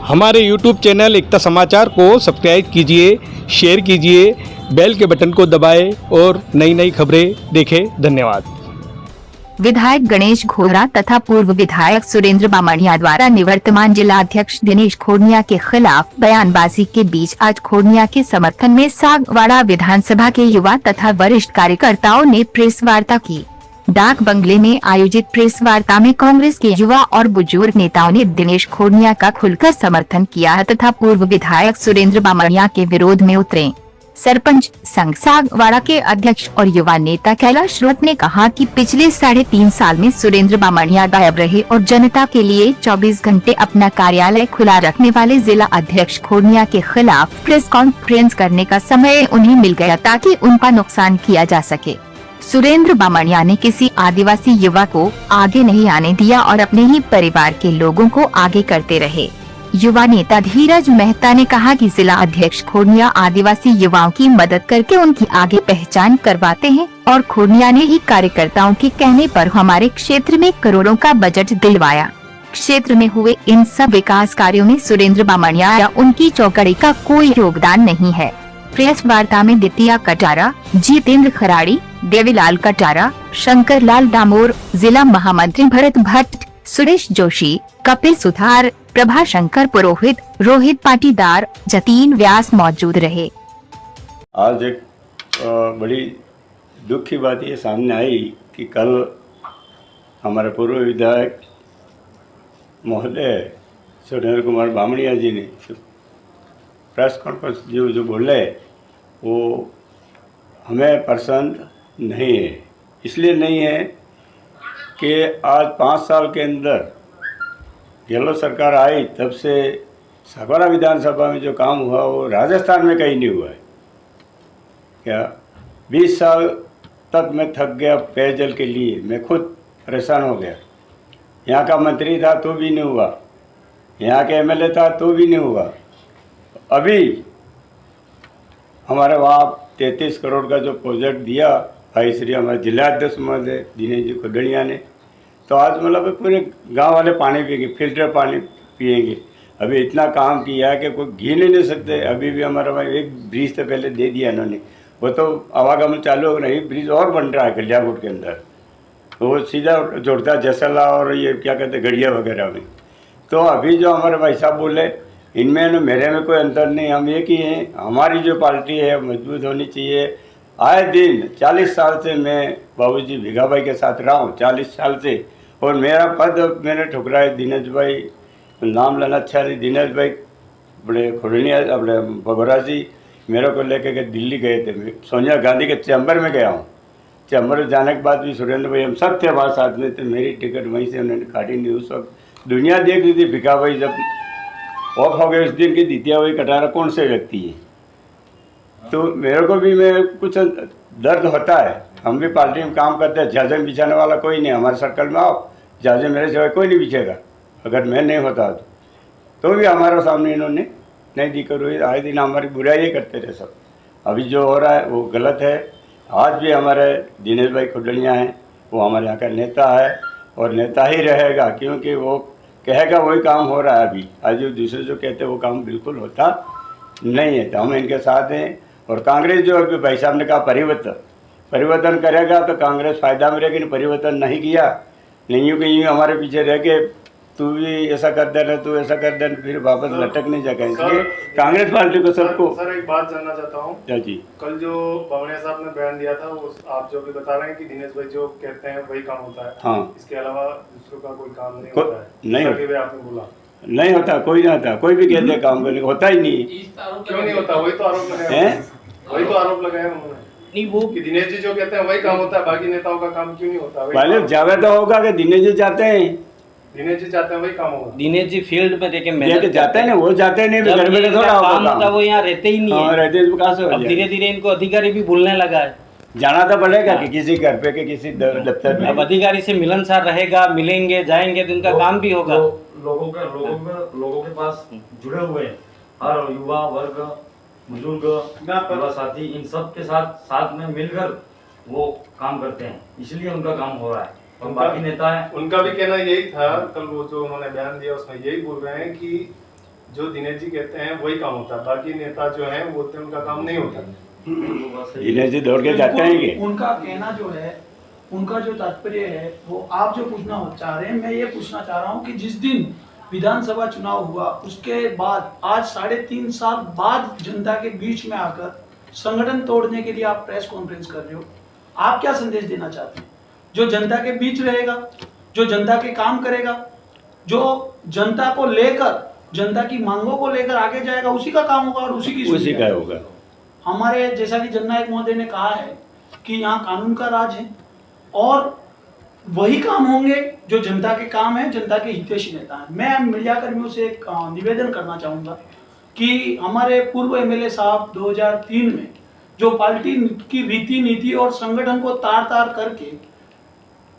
हमारे YouTube channel एकता समाचार को सब्सक्राइब कीजिए, शेयर कीजिए, बेल के बटन को दबाएं और नई नई खबरें देखें। धन्यवाद। विधायक गणेश घोरा तथा पूर्व विधायक सुरेंद्र बामणिया द्वारा निवर्तमान जिला अध्यक्ष दिनेश खोड़निया के खिलाफ बयानबाजी के बीच आज खोड़निया के समर्थन में सागवाड़ा विधानसभा के युवा तथा वरिष्ठ कार्यकर्ताओं ने प्रेस वार्ता की। डाक बंगले में आयोजित प्रेस वार्ता में कांग्रेस के युवा और बुजुर्ग नेताओं ने दिनेश खोड़निया का खुलकर समर्थन किया तथा पूर्व विधायक सुरेंद्र बामणिया के विरोध में उतरे। सरपंच संघ सागवाड़ा के अध्यक्ष और युवा नेता कैलाश रोत ने कहा कि पिछले 3.5 साल में सुरेंद्र बामणिया गायब रहे और जनता के लिए 24 घंटे अपना कार्यालय खुला रखने वाले जिला अध्यक्ष खोड़निया के खिलाफ प्रेस कॉन्फ्रेंस करने का समय उन्हें मिल गया ताकि उनका नुकसान किया जा सके। सुरेंद्र बामणिया ने किसी आदिवासी युवा को आगे नहीं आने दिया और अपने ही परिवार के लोगों को आगे करते रहे। युवा नेता धीरज मेहता ने कहा कि जिला अध्यक्ष खोड़निया आदिवासी युवाओं की मदद करके उनकी आगे पहचान करवाते हैं और खोड़निया ने ही कार्यकर्ताओं के कहने पर हमारे क्षेत्र में करोड़ों का बजट दिलवाया। क्षेत्र में हुए इन सब विकास कार्यों में सुरेंद्र बामणिया या उनकी चौकड़ी का कोई योगदान नहीं है। प्रेस वार्ता में दितिया कटारा, जितेंद्र खराड़ी, देवीलाल कटारा, शंकर लाल डामोर, जिला महामंत्री भरत भट्ट, सुरेश जोशी, कपिल सुथार, प्रभा शंकर पुरोहित, रोहित पाटीदार, जतीन व्यास मौजूद रहे। आज एक बड़ी दुख की बात ये सामने आई कि कल हमारे पूर्व विधायक महोदय सुरेंद्र कुमार बामणिया जी ने प्रेस कॉन्फ्रेंस जो बोले वो हमें पसंद नहीं है। इसलिए नहीं है कि आज 5 साल के अंदर गहलोत सरकार आई तब से सागवाड़ा विधानसभा में जो काम हुआ वो राजस्थान में कहीं नहीं हुआ है। क्या 20 साल तक मैं थक गया पेयजल के लिए, मैं खुद परेशान हो गया। यहाँ का मंत्री था तो भी नहीं हुआ, यहाँ के एमएलए था तो भी नहीं हुआ। अभी हमारे वहाँ 33 करोड़ का जो प्रोजेक्ट दिया भाई श्री हमारे जिलाध्यक्ष महोदय दिनेश जी खोड़निया ने, तो आज मतलब पूरे गांव वाले पानी पिएंगे, फिल्टर पानी पिएंगे। अभी इतना काम किया है कि कोई गिन ही नहीं सकते। अभी भी हमारा भाई एक ब्रिज तो पहले दे दिया इन्होंने, वो तो आवागमन चालू हो नहीं, ब्रिज और बन रहा है कल्याणपुर के अंदर, तो वो सीधा जोड़ता है जसला और ये क्या कहते हैं गढ़िया वगैरह में। तो अभी जो हमारे भाई साहब बोले इनमें न मेरे में कोई अंतर नहीं, हम एक ही हैं। हमारी जो पार्टी है मजबूत होनी चाहिए। आए दिन 40 साल से मैं बाबूजी भिगा भाई के साथ रहा हूँ, 40 साल से, और मेरा पद मैंने ठुकराया। दिनेश भाई नाम लेना अच्छा नहीं, दिनेश भाई बड़े खोड़निया अपने बघोरा जी मेरे को लेकर के दिल्ली गए थे। मैं सोनिया गांधी के चैम्बर में गया हूँ। चैम्बर में जाने के बाद भी सुरेंद्र भाई हम सब थे हमारे साथ में थे। मेरी टिकट वहीं से उन्होंने काटी नहीं। उस वक्त दुनिया देख रही थी भिका भाई जब ऑफ हो गए उस दिन की दितिया भाई कटारा कौन से व्यक्ति है। तो मेरे को भी मैं कुछ दर्द होता है। हम भी पार्टी में काम करते हैं, जहाज़ बिछाने वाला कोई नहीं हमारे सर्कल में। आओ जहाज़ मेरे सिवाय कोई नहीं बिछेगा अगर मैं नहीं होता तो भी हमारे सामने इन्होंने नहीं दिक्कत हुई। आए दिन हमारी बुराई करते थे सब। अभी जो हो रहा है वो गलत है। आज भी हमारे दिनेश भाई खोड़निया हैं, वो हमारे यहाँ का नेता है और नेता ही रहेगा, क्योंकि वो कहेगा वही काम हो रहा है। अभी आज जो दूसरे जो कहते हैं वो काम बिल्कुल होता नहीं है। तो हम इनके साथ हैं। और कांग्रेस जो अभी भाई साहब ने कहा परिवर्तन करेगा तो कांग्रेस फायदा में रहेगी। परिवर्तन नहीं किया, नहीं कि यूँ हमारे पीछे रह के तू भी ऐसा कर देना, तू ऐसा कर देना, फिर वापस लटक नहीं जाएगा। इसलिए कांग्रेस पार्टी को सबको। सर एक बात जानना चाहता हूँ। क्या जी? कल जो बामणिया साहब ने बयान दिया था वो आप जो भी बता रहे हैं कि दिनेश भाई जो कहते हैं वही काम होता है। हाँ, इसके अलावा दूसरों का कोई काम नहीं होता है। नहीं आपने बोला नहीं होता, कोई नहीं होता, कोई भी कहते हैं काम करने होता ही नहीं। क्यों नहीं होता? वही तो आरोप लगाया, वही तो आरोप लगाया उन्होंने नहीं वो कि दिनेश जी जो कहते हैं वही काम होता है, बाकी नेताओं का काम क्यों नहीं होता? पहले जावे तो होगा कि दिनेश जी जाते हैं, दिनेश जी चाहते हैं वही काम होगा। दिनेश जी फील्ड में देखे मेहनत जाते हैं ना, वो जाते नहीं, घर में थोड़ा होगा, वो यहाँ रहते ही नहीं है। रहते कहाँ से? अब धीरे धीरे इनको अधिकारी भी भूलने लगा है। जाना तो पड़ेगा कि किसी घर पे के किसी दफ्तर में। अब अधिकारी से मिलनसार रहेगा, मिलेंगे जाएंगे तो उनका काम भी होगा। लोगों के पास जुड़े हुए हर युवा वर्ग, बुजुर्ग, युवा साथी, इन सब के साथ में मिलकर वो काम करते हैं, इसलिए उनका काम हो रहा है। और बाकी नेता है उनका भी कहना यही था। कल वो जो उन्होंने बयान दिया उसमें यही बोल रहे हैं कि जो दिनेश जी कहते हैं वही काम होता है, बाकी नेता जो हैं वो बोलते हैं उनका काम नहीं होता। दिनेश जी दौड़ के जाते हैं कि उनका कहना जो है, उनका जो तात्पर्य है वो आप जो पूछना चाह रहे हैं, मैं ये पूछना चाह रहा हूँ कि जिस दिन विधानसभा चुनाव हुआ उसके बाद आज 3.5 साल बाद जनता के बीच में आकर संगठन तोड़ने के लिए आप प्रेस कॉन्फ्रेंस कर रहे हो, आप क्या संदेश देना चाहते हैं? जो जनता के बीच रहेगा, जो जनता के काम करेगा, जो जनता को लेकर, जनता की मांगों को लेकर आगे जाएगा, उसी का काम होगा और उसी का होगा। हमारे जैसा कि जननायक महोदय ने कहा है कि यहाँ कानून का राज है और वही काम होंगे जो जनता के काम है, जनता के हितैषी नेता हैं। मैं मीडिया कर्मियों से एक निवेदन करना चाहूँगा कि हमारे पूर्व एमएलए साहब 2003 में जो पार्टी की रीति नीति और संगठन को तार तार करके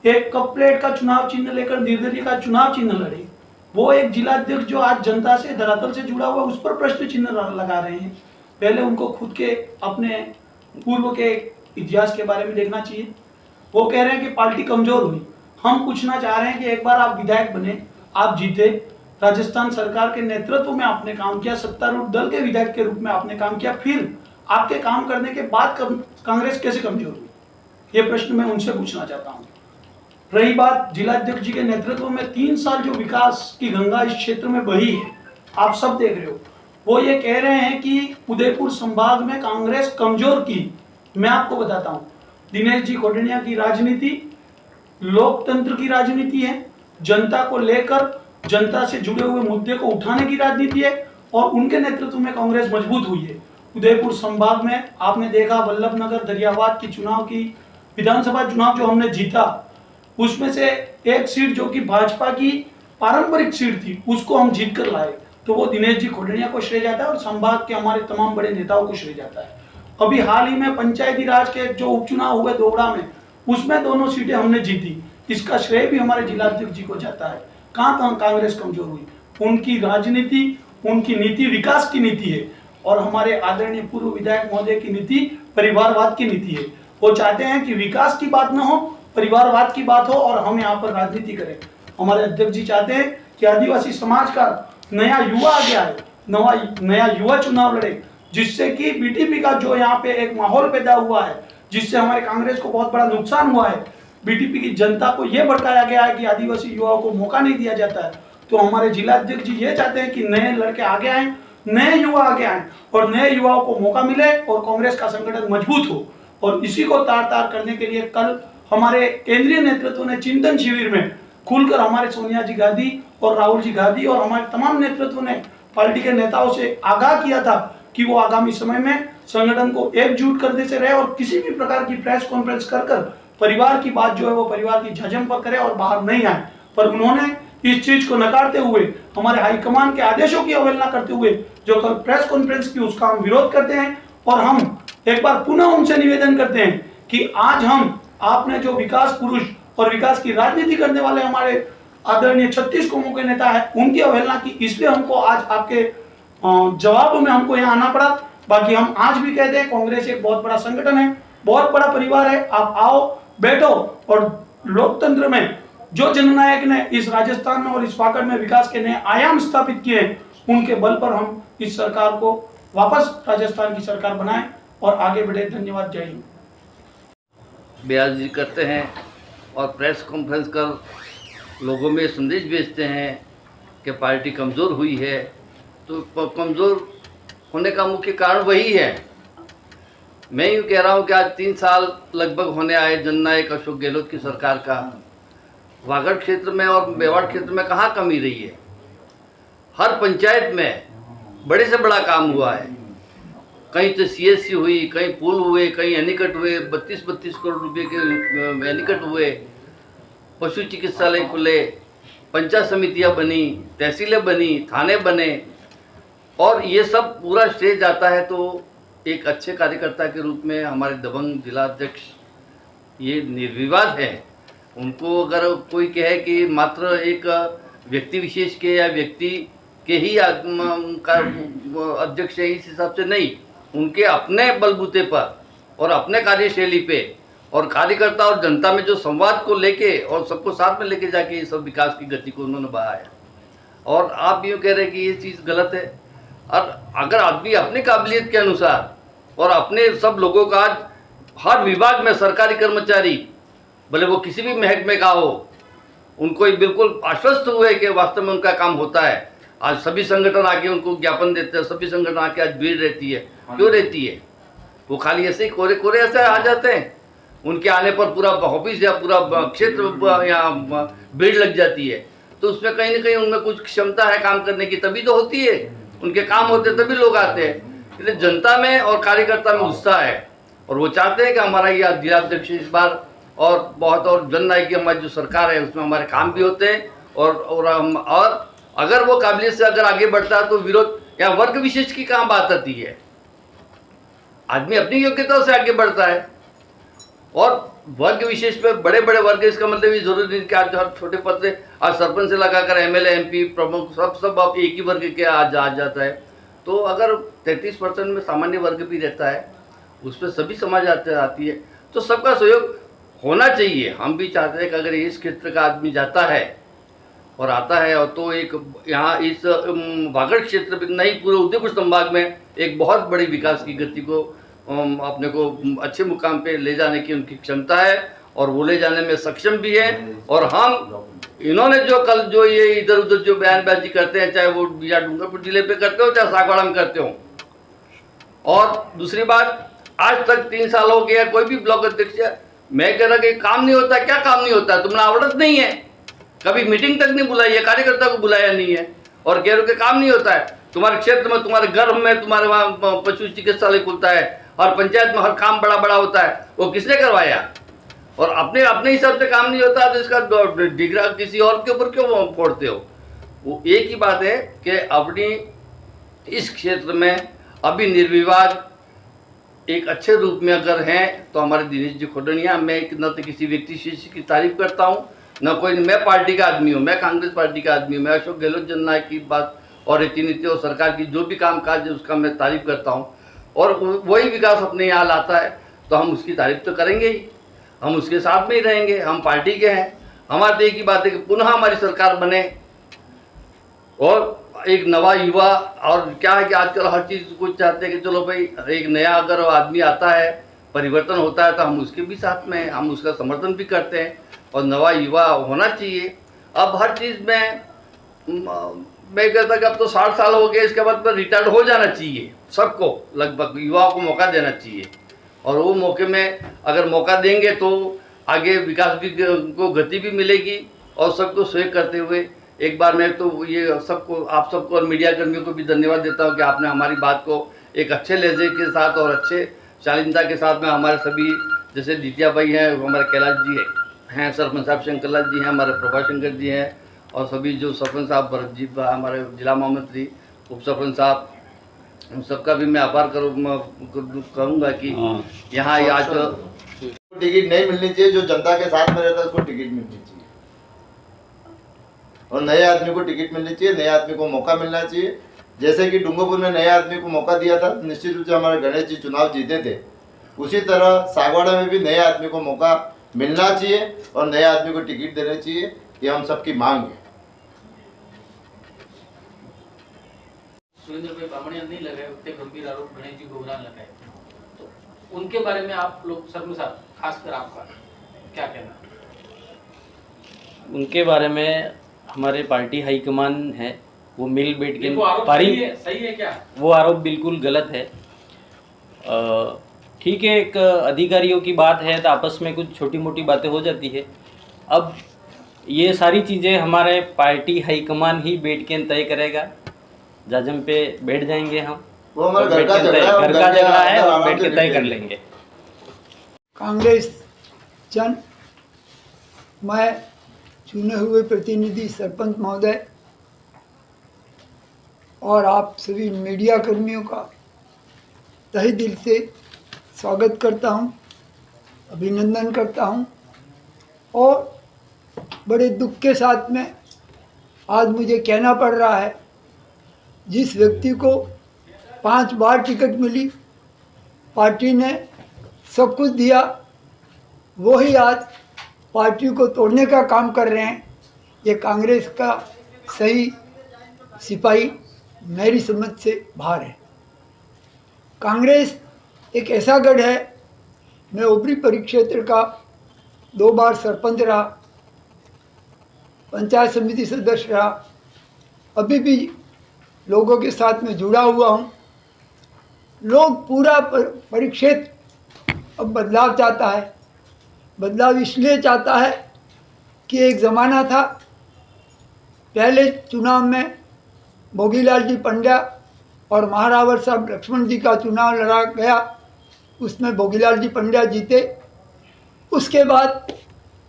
एक कप प्लेट का चुनाव चिन्ह लेकर निर्दलीय का चुनाव चिन्ह लड़े, वो एक जिला अध्यक्ष जो आज जनता से धरातल से जुड़ा हुआ उस पर प्रश्न चिन्ह लगा रहे हैं। पहले उनको खुद के अपने पूर्व के इतिहास के बारे में देखना चाहिए। वो कह रहे हैं कि पार्टी कमजोर हुई। हम पूछना चाह रहे हैं कि एक बार आप विधायक बने, आप जीते, राजस्थान सरकार के नेतृत्व में आपने काम किया, सत्तारूढ़ दल के विधायक के रूप में आपने काम किया, फिर आपके काम करने के बाद कांग्रेस कैसे कमजोर हुई? ये प्रश्न मैं उनसे पूछना चाहता हूँ। रही बात जिला अध्यक्ष जी के नेतृत्व में 3 साल जो विकास की गंगा इस क्षेत्र में बही है, आप सब देख रहे हो, वो ये कह रहे हैं कि उदयपुर संभाग में कांग्रेस कमजोर की। मैं आपको बताता हूँ, दिनेश जी खोडनिया की राजनीति लोकतंत्र की राजनीति है, जनता को लेकर, जनता से जुड़े हुए मुद्दे को उठाने की राजनीति है और उनके नेतृत्व में कांग्रेस मजबूत हुई है। उदयपुर संभाग में आपने देखा वल्लभनगर दरियावाद की चुनाव की विधानसभा चुनाव जो हमने जीता, उसमें से एक सीट जो कि भाजपा की पारंपरिक सीट थी उसको हम जीत कर लाए, तो वो दिनेश जी खोडनिया को श्रेय जाता है और संभाग के हमारे तमाम बड़े नेताओं को श्रेय जाता है। अभी हाल ही में पंचायती राज के जो उपचुनाव हुए दोगड़ा में, उसमें दोनों सीटें हमने जीती, इसका श्रेय भी हमारे जिलाध्यक्ष जी को जाता है। कहाँ कांग्रेस कमजोर हुई? उनकी राजनीति, उनकी नीति विकास की नीति है और हमारे आदरणीय पूर्व विधायक महोदय की नीति परिवारवाद की नीति है। वो चाहते हैं कि विकास की बात न हो, परिवारवाद की बात हो और हम यहाँ पर राजनीति करें। हमारे अध्यक्ष जी चाहते हैं कि आदिवासी समाज का नया युवा आगे आए, नया युवा चुनाव लड़े, जिससे कि बीटीपी का जो यहाँ पे एक माहौल पैदा हुआ है, जिससे हमारे कांग्रेस को बहुत बड़ा नुकसान हुआ है। बीटीपी की जनता को यह भड़काया गया है कि आदिवासी युवाओं को मौका नहीं दिया जाता है, तो हमारे जिला अध्यक्ष जी ये चाहते हैं कि नए लड़के आगे आए, नए युवा आगे आए और नए युवाओं को मौका मिले और कांग्रेस का संगठन मजबूत हो। और इसी को तार तार करने के लिए कल हमारे केंद्रीय नेतृत्व ने चिंतन शिविर में खुलकर हमारे सोनिया जी गांधी और राहुल जी गांधी और हमारे तमाम नेतृत्व ने पार्टी के नेताओं से आगाह किया था कि वो आगामी समय में संगठन को एकजुट करने से रहे और किसी भी प्रकार की प्रेस कॉन्फ्रेंस कर परिवार की बात जो है वो परिवार की झजम पर करे और बाहर नहीं आए। पर उन्होंने इस चीज को नकारते हुए, हमारे हाईकमान के आदेशों की अवहेलना करते हुए जो कल प्रेस कॉन्फ्रेंस की उसका हम विरोध करते हैं। और हम एक बार पुनः उनसे निवेदन करते हैं कि आज हम आपने जो विकास पुरुष और विकास की राजनीति करने वाले हमारे आदरणीय 36 कौमों के नेता है, उनकी अवहेलना की, इसलिए हमको आज आपके जवाब में हमको यहाँ आना पड़ा। बाकी हम आज भी कहते हैं कांग्रेस एक बहुत बड़ा संगठन है, बहुत बड़ा परिवार है। आप आओ, बैठो और लोकतंत्र में जो जननायक ने इस राजस्थान में और इस वाकड़ में विकास के नए आयाम स्थापित किए हैं, उनके बल पर हम इस सरकार को वापस राजस्थान की सरकार बनाएं और आगे बढ़े। धन्यवाद। जय हिंद। बयानबाजी करते हैं और प्रेस कॉन्फ्रेंस कर लोगों में संदेश भेजते हैं कि पार्टी कमज़ोर हुई है, तो कमज़ोर होने का मुख्य कारण वही है। मैं यूँ कह रहा हूँ कि आज 3 साल लगभग होने आए जननायक अशोक गहलोत की सरकार का। वागड़ क्षेत्र में और मेवाड़ क्षेत्र में कहाँ कमी रही है? हर पंचायत में बड़े से बड़ा काम हुआ है। कहीं तो CSC हुई, कहीं पुल हुए, कहीं एनीकट हुए, 32-32 करोड़ रुपए के एनीकट हुए, पशु चिकित्सालय खुले, पंचायत समितियां बनी, तहसीलें बनी, थाने बने और ये सब पूरा श्रेय जाता है तो एक अच्छे कार्यकर्ता के रूप में हमारे दबंग जिला अध्यक्ष ये निर्विवाद है। उनको अगर कोई कहे कि मात्र एक व्यक्ति विशेष के या व्यक्ति के ही अध्यक्ष है, इस हिसाब से नहीं, उनके अपने बलबूते पर और अपने कार्यशैली पे और कार्यकर्ता और जनता में जो संवाद को लेके और सबको साथ में लेके जाके ये सब विकास की गति को उन्होंने बढ़ाया। और आप यूँ कह रहे हैं कि ये चीज़ गलत है। और अगर आदमी अपनी काबिलियत के अनुसार और अपने सब लोगों का, आज हर विभाग में सरकारी कर्मचारी भले वो किसी भी महकमे का हो, उनको ये बिल्कुल आश्वस्त हुए कि वास्तव में उनका काम होता है। आज सभी संगठन आके उनको ज्ञापन देते हैं, सभी संगठन आके आज भीड़ रहती है। क्यों रहती है? वो खाली ऐसे ही कोरे कोरे ऐसे आ जाते हैं, उनके आने पर पूरा ऑफिस या पूरा क्षेत्र यहाँ भीड़ लग जाती है। तो उसमें कहीं ना कहीं उनमें कुछ क्षमता है काम करने की, तभी तो होती है, उनके काम होते तभी लोग आते हैं। इसलिए जनता में और कार्यकर्ता में उत्साह है और वो चाहते हैं कि हमारा ये जिलाध्यक्ष इस बार और बहुत और जननायक की हमारी जो सरकार है उसमें हमारे काम भी होते हैं और अगर वो काबिलियत से अगर आगे बढ़ता है तो विरोध या वर्ग विशेष की कहाँ बात आती है। आदमी अपनी योग्यता से आगे बढ़ता है और वर्ग विशेष पे बड़े बड़े वर्ग, इसका मतलब ये जरूरी नहीं कि आज हर छोटे पद से आज सरपंच से लगाकर एमएलए एमपी प्रमुख सब आप एक ही वर्ग के आज आ जाता है। तो अगर 33% में सामान्य वर्ग भी रहता है, उस पर सभी समाज आती है, तो सबका सहयोग होना चाहिए। हम भी चाहते हैं कि अगर इस क्षेत्र का आदमी जाता है और आता है और तो एक यहाँ इस वागड़ क्षेत्र में नहीं पूरे उदयपुर संभाग में एक बहुत बड़ी विकास की गति को अपने को अच्छे मुकाम पे ले जाने की उनकी क्षमता है और वो ले जाने में सक्षम भी है। और हम इन्होंने जो कल जो ये इधर उधर जो बयानबाजी करते हैं, चाहे वो या डूंगरपुर जिले पे करते हो चाहे सागवाड़ा में करते हो, और दूसरी बात आज तक 3 साल हो गया कोई भी ब्लॉक अध्यक्ष, मैं कह रहा कि काम नहीं होता। क्या काम नहीं होता? तुमने आवड़त नहीं है, कभी मीटिंग तक नहीं बुलाई है, कार्यकर्ता को बुलाया नहीं है और कह रहे हो कि काम नहीं होता है। तुम्हारे क्षेत्र में, तुम्हारे गर्भ में, तुम्हारे वहाँ पशु चिकित्सालय खुलता है और पंचायत में हर काम बड़ा बड़ा होता है, वो किसने करवाया? और अपने हिसाब से काम नहीं होता तो इसका डिगरा किसी और के ऊपर क्यों फोड़ते हो? वो एक ही बात है कि अपनी इस क्षेत्र में अभी निर्विवाद एक अच्छे रूप में अगर हैं तो हमारे दिनेश जी खोडनिया, मैं न तो किसी व्यक्ति विशेष की तारीफ करता हूँ न कोई, मैं पार्टी का आदमी हूँ, मैं कांग्रेस पार्टी का आदमी हूँ, मैं अशोक गहलोत जननायक की बात और रीति नीति और सरकार की जो भी काम काज है उसका मैं तारीफ करता हूँ और वही विकास अपने यहाँ लाता है तो हम उसकी तारीफ तो करेंगे ही, हम उसके साथ में ही रहेंगे। हम पार्टी के हैं, हमारे तो एक ही बात है कि पुनः हमारी सरकार बने और एक नवा युवा। और क्या है कि आजकल हर चीज़ कुछ चाहते हैं कि चलो भाई एक नया अगर आदमी आता है, परिवर्तन होता है तो हम उसके भी साथ में हैं, हम उसका समर्थन भी करते हैं और नवा युवा होना चाहिए। अब हर चीज़ में मैं कहता कि अब तो 60 साल हो गए, इसके बाद तो रिटायर्ड हो जाना चाहिए सबको, लगभग युवाओं को मौका देना चाहिए और वो मौके में अगर मौका देंगे तो आगे विकास भी को गति भी मिलेगी और सबको सहयोग करते हुए एक बार मैं तो ये सबको, आप सबको और मीडिया कर्मियों को भी धन्यवाद देता हूँ कि आपने हमारी बात को एक अच्छे लहजे के साथ और अच्छे शालीनता के साथ में हमारे सभी, जैसे जीतिया भाई हैं, हमारे कैलाश जी हैं, सरपंच साहब शंकरलाल जी हैं, हमारे प्रभा शंकर जी हैं और सभी जो सरपंच साहब भरत जी, हमारे जिला महामंत्री, उप सरपंच साहब, उन सबका भी मैं आभार करूँगा कि यहाँ आज टिकट नहीं मिलनी चाहिए, जो जनता के साथ में रहता है उसको टिकट मिलनी चाहिए और नए आदमी को टिकट मिलनी चाहिए, नए आदमी को मौका मिलना चाहिए। जैसे कि डूंगरपुर में नए आदमी को मौका दिया था, निश्चित रूप से हमारे गणेश जी चुनाव जीते थे, उसी तरह सागवाड़ा में भी नए आदमी को मौका मिलना चाहिए और नए आदमी को टिकट देना चाहिए, ये हम सबकी मांग है। सुरेंद्र भाई बामणिया नहीं लगाए, उतने गंभीर आरोप गणेश जी घोगरान लगाए, तो उनके बारे में आप लोग सरपंच साहब खासकर आपका क्या कहना? उनके बारे में हमारे पार्टी हाईकमान है, वो मिल बैठ के सही है क्या? वो आरोप बिल्कुल गलत है। ठीक है, एक अधिकारियों की बात है तो आपस में कुछ छोटी मोटी बातें हो जाती है। अब ये सारी चीज़ें हमारे पार्टी हाईकमान ही बैठ के तय करेगा, जाजम पे बैठ जाएंगे हम, वो हमारा घर का झगड़ा है और बैठ के तय कर लेंगे। कांग्रेस जन, मैं चुने हुए प्रतिनिधि सरपंच महोदय और आप सभी मीडिया कर्मियों का तहे दिल से स्वागत करता हूं, अभिनंदन करता हूं और बड़े दुख के साथ में आज मुझे कहना पड़ रहा है, जिस व्यक्ति को 5 बार टिकट मिली, पार्टी ने सब कुछ दिया, वो ही आज पार्टी को तोड़ने का काम कर रहे हैं। ये कांग्रेस का सही सिपाही मेरी समझ से बाहर है। कांग्रेस एक ऐसा गढ़ है, मैं ओबरी परिक्षेत्र का 2 बार सरपंच रहा, पंचायत समिति सदस्य रहा, अभी भी लोगों के साथ में जुड़ा हुआ हूँ। लोग पूरा परिक्षेत्र अब बदलाव चाहता है। बदलाव इसलिए चाहता है कि एक ज़माना था, पहले चुनाव में भोगीलाल जी पंड्या और महारावर साहब लक्ष्मण जी का चुनाव लड़ा गया, उसमें भोगीलाल जी पंड्या जीते। उसके बाद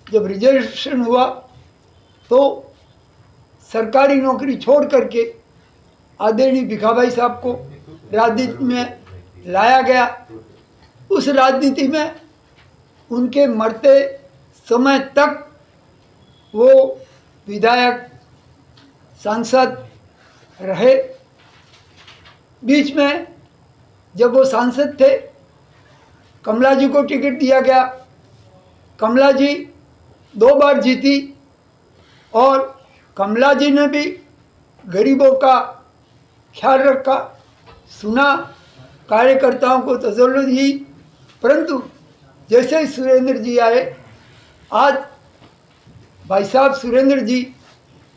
जब रिजर्वेशन हुआ तो सरकारी नौकरी छोड़ करके आदरणीय भिखाभाई साहब को राजनीति में लाया गया। उस राजनीति में उनके मरते समय तक वो विधायक सांसद रहे। बीच में जब वो सांसद थे, कमला जी को टिकट दिया गया। कमला जी 2 बार जीती और कमला जी ने भी गरीबों का ख्याल रखा, सुना, कार्यकर्ताओं को तसल्ली दी। परंतु जैसे ही सुरेंद्र जी आए, आज भाई साहब सुरेंद्र जी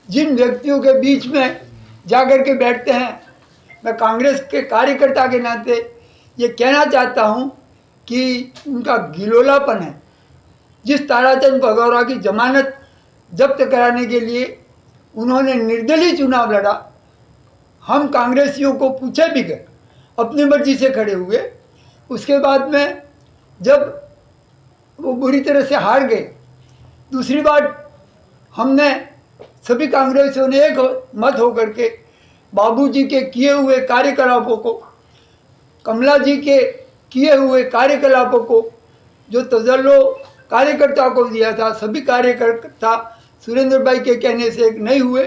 जिन व्यक्तियों के बीच में जाकर के बैठते हैं, मैं कांग्रेस के कार्यकर्ता के नाते ये कहना चाहता हूँ कि उनका गिलोलापन है। जिस ताराचंद भगौरा की जमानत जब्त कराने के लिए उन्होंने निर्दलीय चुनाव लड़ा, हम कांग्रेसियों को पूछे भी गए, अपनी मर्जी से खड़े हुए। उसके बाद में जब वो बुरी तरह से हार गए, दूसरी बार हमने सभी कांग्रेसियों ने एक मत होकर के बाबूजी के किए हुए कार्यकलापों को, कमला जी के किए हुए कार्यकलापों को, जो तजल्लो कार्यकर्ता को दिया था, सभी कार्यकर्ता सुरेंद्र भाई के कहने से एक नहीं हुए।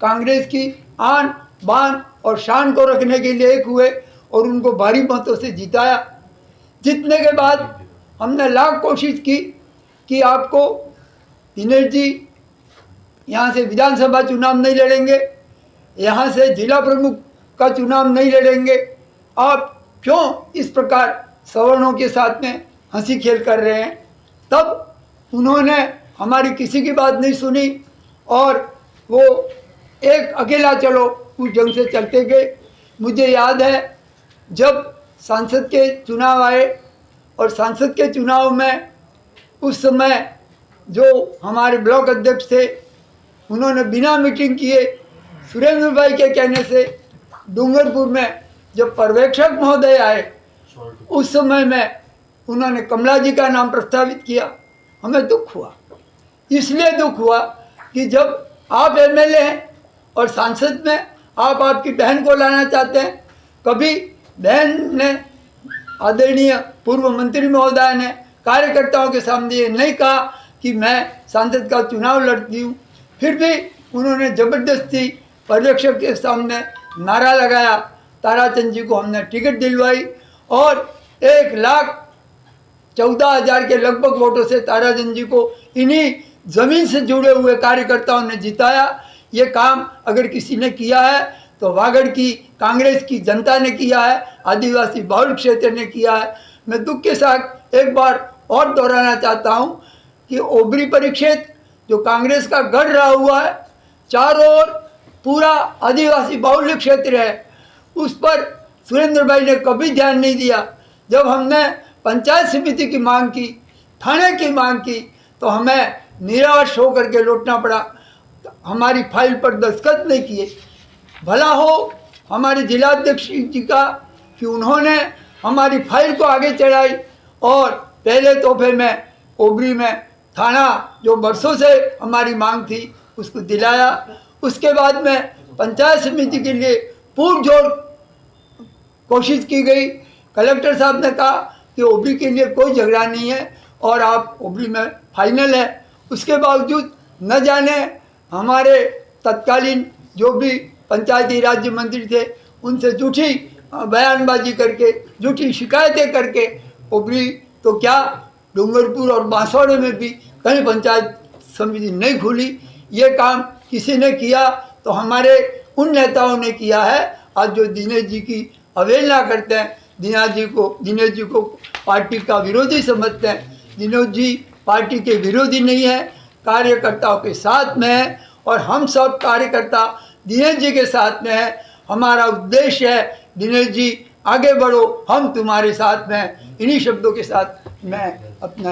कांग्रेस की आन बान और शान को रखने के लिए एक हुए और उनको भारी मतों से जिताया। जीतने के बाद हमने लाख कोशिश की कि आपको दिनेश जी यहाँ से विधानसभा चुनाव नहीं लड़ेंगे, यहाँ से जिला प्रमुख का चुनाव नहीं लड़ेंगे, आप क्यों इस प्रकार सवर्णों के साथ में हंसी खेल कर रहे हैं। तब उन्होंने हमारी किसी की बात नहीं सुनी और वो एक अकेला चलो उस ढंग से चलते गए। मुझे याद है जब सांसद के चुनाव आए और सांसद के चुनाव में उस समय जो हमारे ब्लॉक अध्यक्ष थे, उन्होंने बिना मीटिंग किए सुरेंद्र भाई के कहने से डूंगरपुर में जब पर्यवेक्षक महोदय आए, उस समय में उन्होंने कमला जी का नाम प्रस्तावित किया। हमें दुख हुआ, इसलिए दुख हुआ कि जब आप एमएलए हैं और सांसद में आप आपकी बहन को लाना चाहते हैं। कभी बहन ने, आदरणीय पूर्व मंत्री महोदय ने कार्यकर्ताओं के सामने ये नहीं कहा कि मैं सांसद का चुनाव लड़ती हूँ, फिर भी उन्होंने ज़बरदस्ती पर्यवेक्षक के सामने नारा लगाया। ताराचंद जी को हमने टिकट दिलवाई और 1,14,000 के लगभग वोटों से ताराचंद जी को इन्हीं ज़मीन से जुड़े हुए कार्यकर्ताओं ने जिताया। ये काम अगर किसी ने किया है तो वागड़ की कांग्रेस की जनता ने किया है, आदिवासी बहुल क्षेत्र ने किया है। मैं दुख के साथ एक बार और दोहराना चाहता हूँ कि ओबरी परिक्षेत्र जो कांग्रेस का गढ़ रहा हुआ है, चारों ओर पूरा आदिवासी बहुल क्षेत्र है, उस पर सुरेंद्र भाई ने कभी ध्यान नहीं दिया। जब हमने पंचायत समिति की मांग की, थाने की मांग की, तो हमें निराश होकर के लौटना पड़ा। हमारी फाइल पर दस्तखत नहीं किए। भला हो हमारे जिलाध्यक्ष जी का कि उन्होंने हमारी फाइल को आगे चढ़ाई और पहले तोहफे में ओबरी में थाना जो बरसों से हमारी मांग थी उसको दिलाया। उसके बाद में पंचायत समिति के लिए पुरजोर कोशिश की गई। कलेक्टर साहब ने कहा कि ओबरी के लिए कोई झगड़ा नहीं है और आप ओबरी में फाइनल है। उसके बावजूद न जाने हमारे तत्कालीन जो भी पंचायती राज्य मंत्री थे उनसे झूठी बयानबाजी करके, झूठी शिकायतें करके ओबरी तो क्या डूंगरपुर और बांसवाड़े में भी कहीं पंचायत समिति नहीं खुली। ये काम किसी ने किया तो हमारे उन नेताओं ने किया है। आज जो दिनेश जी की अवहेलना करते हैं, दिनेश जी को पार्टी का विरोधी समझते हैं, दिनेश जी पार्टी के विरोधी नहीं है, कार्यकर्ताओं के साथ में है और हम सब कार्यकर्ता दिनेश जी के साथ में है। हमारा उद्देश्य है दिनेश जी आगे बढ़ो, हम तुम्हारे साथ में हैं। इन्हीं शब्दों के साथ मैं अपना